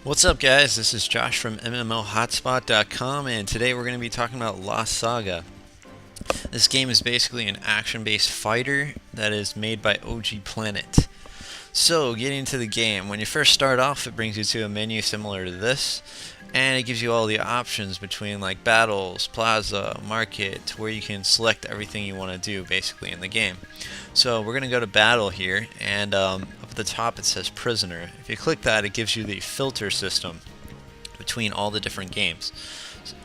What's up, guys? This is Josh from MMOHotspot.com, and today we're going to be talking about Lost Saga. This game is basically an action-based fighter that is made by OG Planet. So, getting into the game, when you first start off, it brings you to a menu similar to this, and it gives you all the options between like battles, plaza, market, where you can select everything you want to do basically in the game. So we're going to go to battle here, and up at the top it says prisoner. If you click that, it gives you the filter system between all the different games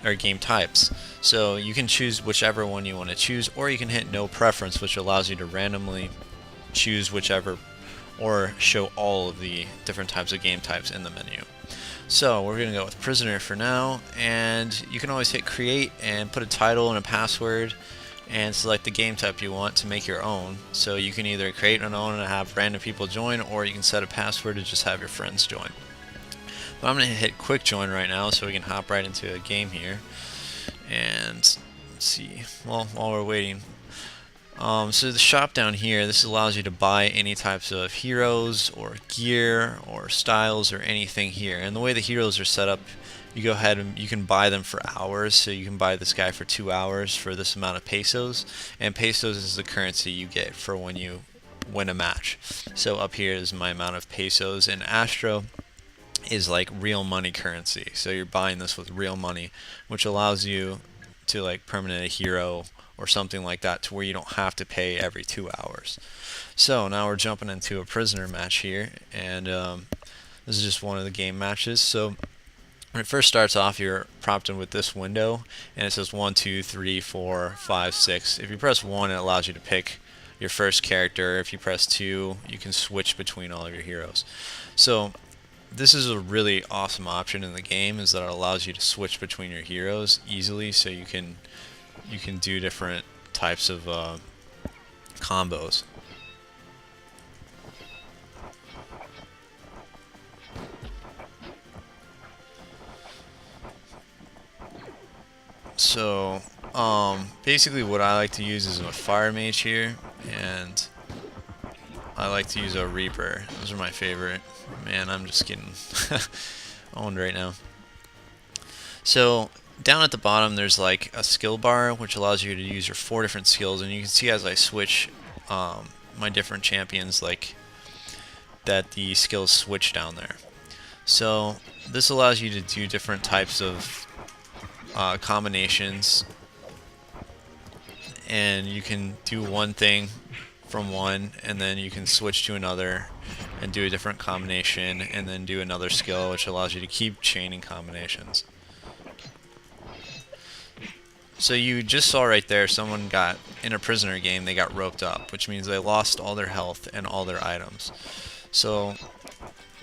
or game types. So you can choose whichever one you want to choose, or you can hit no preference, which allows you to randomly choose whichever or show all of the different types of game types in the menu. So we're going to go with prisoner for now, and you can always hit create and put a title and a password and select the game type you want to make your own. So you can either create an own and have random people join, or you can set a password to just have your friends join. But I'm going to hit quick join right now so we can hop right into a game here. And let's see, well, while we're waiting, so the shop down here, this allows you to buy any types of heroes or gear or styles or anything here. And the way the heroes are set up, you go ahead and you can buy them for hours. So you can buy this guy for 2 hours for this amount of pesos, and pesos is the currency you get for when you win a match. So up here is my amount of pesos, and Astro is like real money currency. So you're buying this with real money, which allows you to like permanent a hero or something like that, to where you don't have to pay every 2 hours. So now we're jumping into a prisoner match here, and this is just one of the game matches. So when it first starts off, you're prompted with this window, and it says 1, 2, 3, 4, 5, 6. If you press 1, it allows you to pick your first character. If you press 2, you can switch between all of your heroes. So this is a really awesome option in the game, is that it allows you to switch between your heroes easily, so you can do different types of combos. So basically what I like to use is a fire mage here, and I like to use a reaper. Those are my favorite. Man, I'm just getting owned right now. So down at the bottom there's like a skill bar, which allows you to use your 4 different skills, and you can see as I switch my different champions, like that the skills switch down there. So this allows you to do different types of combinations, and you can do one thing from one, and then you can switch to another and do a different combination, and then do another skill, which allows you to keep chaining combinations. So you just saw right there, someone got, in a prisoner game, they got roped up, which means they lost all their health and all their items. So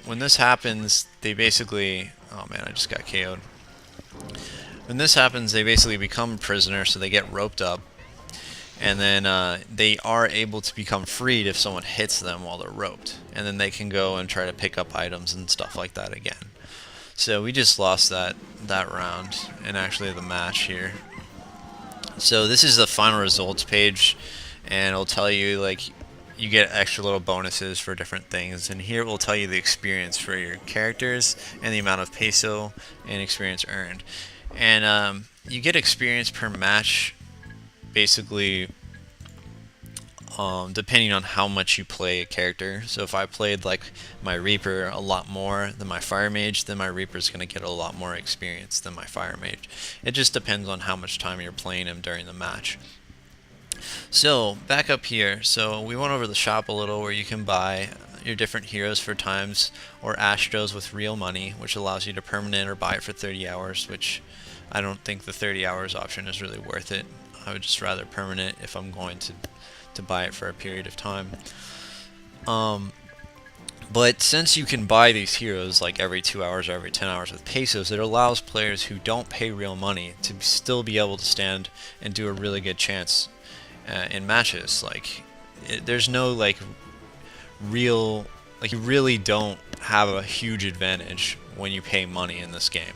when this happens, they basically, oh man, I just got KO'd. When this happens, they basically become a prisoner, so they get roped up, and then they are able to become freed if someone hits them while they're roped, and then they can go and try to pick up items and stuff like that again. So we just lost that round, and actually the match here. So this is the final results page, and it'll tell you like you get extra little bonuses for different things, and here it will tell you the experience for your characters and the amount of peso and experience earned. And you get experience per match, basically depending on how much you play a character. So if I played like my Reaper a lot more than my Fire Mage, then my Reaper's going to get a lot more experience than my Fire Mage. It just depends on how much time you're playing him during the match. So back up here, so we went over the shop a little, where you can buy your different heroes for times, or Astros with real money, which allows you to permanent or buy it for 30 hours, which I don't think the 30 hours option is really worth it. I would just rather permanent if I'm going to buy it for a period of time. But since you can buy these heroes like every 2 hours or every 10 hours with pesos, it allows players who don't pay real money to still be able to stand and do a really good chance in matches. Like there's no like real, like you really don't have a huge advantage when you pay money in this game.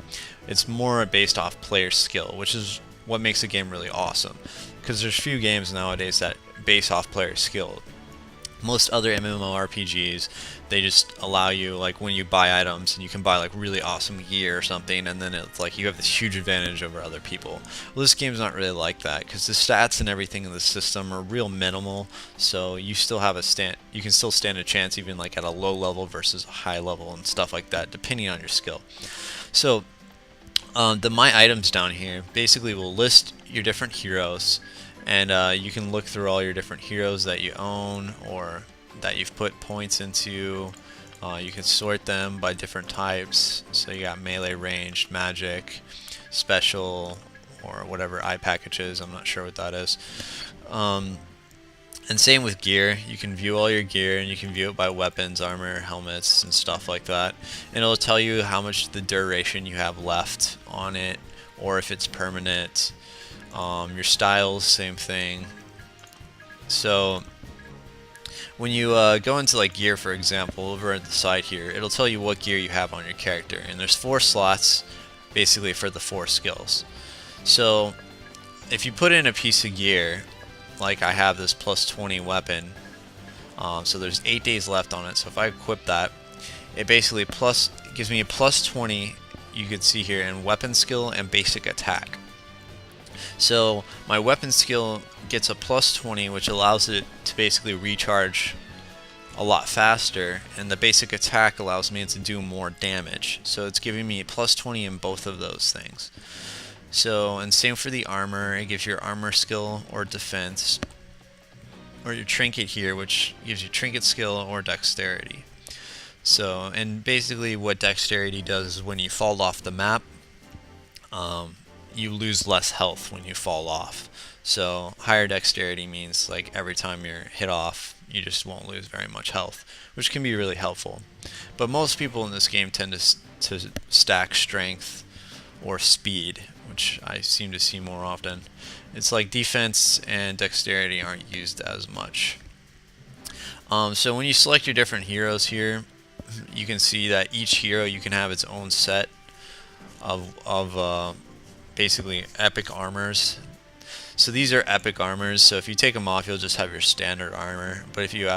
It's more based off player skill, which is what makes the game really awesome, because there's few games nowadays that base off player skill. Most other MMORPGs, they just allow you, like, when you buy items, and you can buy like really awesome gear or something, and then it's like you have this huge advantage over other people. Well, this game's not really like that, because the stats and everything in the system are real minimal, so you still have you can still stand a chance even like at a low level versus a high level and stuff like that, depending on your skill. So the my items down here basically will list your different heroes, and you can look through all your different heroes that you own or that you've put points into. You can sort them by different types, so you got melee, ranged, magic, special, or whatever eye package is. I'm not sure what that is. And same with gear. You can view all your gear, and you can view it by weapons, armor, helmets, and stuff like that. And it'll tell you how much the duration you have left on it, or if it's permanent. Your styles, same thing. So when you go into like gear, for example, over at the side here, it'll tell you what gear you have on your character, and there's 4 slots basically for the 4 skills. So if you put in a piece of gear, like I have this plus 20 weapon, so there's 8 days left on it, so if I equip that, it basically gives me a plus 20, you can see here, in weapon skill and basic attack. So my weapon skill gets a plus 20, which allows it to basically recharge a lot faster, and the basic attack allows me to do more damage. So it's giving me a plus 20 in both of those things. So, and same for the armor, it gives your armor skill or defense, or your trinket here, which gives you trinket skill or dexterity. So, and basically what dexterity does is when you fall off the map, you lose less health when you fall off. So higher dexterity means like every time you're hit off, you just won't lose very much health, which can be really helpful. But most people in this game tend to stack strength or speed, which I seem to see more often. It's like defense and dexterity aren't used as much. So when you select your different heroes here, you can see that each hero, you can have its own set of basically epic armors. So these are epic armors, so if you take them off, you'll just have your standard armor, but if you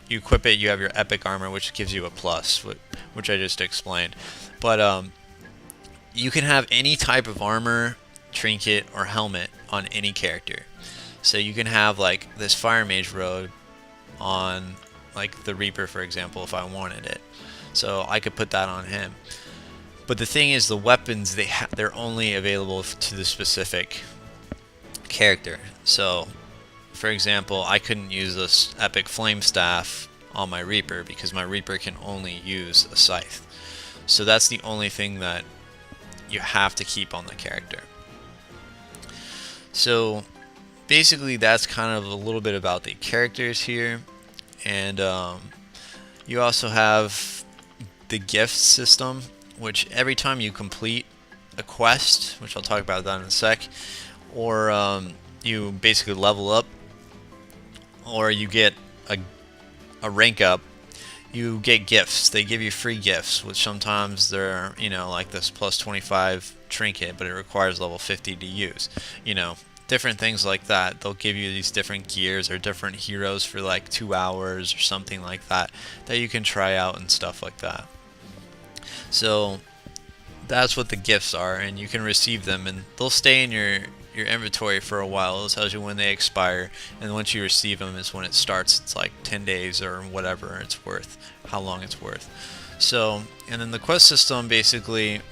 equip it, you have your epic armor, which gives you a plus, which I just explained. But you can have any type of armor, trinket, or helmet on any character. So you can have like this fire mage robe on like the Reaper, for example, if I wanted it. So I could put that on him. But the thing is, the weapons, they're only available to the specific character. So, for example, I couldn't use this epic flame staff on my Reaper because my Reaper can only use a scythe. So that's the only thing that you have to keep on the character. So basically that's kind of a little bit about the characters here. And you also have the gift system, which every time you complete a quest, which I'll talk about that in a sec, or you basically level up, or you get a rank up, you get gifts. They give you free gifts, which sometimes they're, like this plus 25 trinket, but it requires level 50 to use. Different things like that. They'll give you these different gears or different heroes for like 2 hours or something like that you can try out and stuff like that. So that's what the gifts are, and you can receive them, and they'll stay in your inventory for a while. It tells you when they expire, and once you receive them is when it starts. It's like 10 days or whatever it's worth, how long it's worth. So, and then the quest system basically,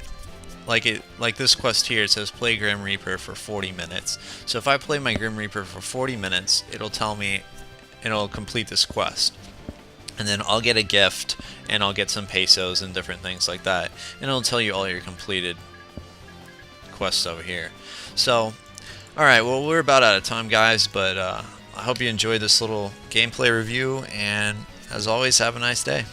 like this quest here, it says play Grim Reaper for 40 minutes. So if I play my Grim Reaper for 40 minutes, it'll tell me, it'll complete this quest. And then I'll get a gift, and I'll get some pesos and different things like that. And it'll tell you all your completed quests over here. So, alright, well, we're about out of time, guys, but I hope you enjoyed this little gameplay review, and as always, have a nice day.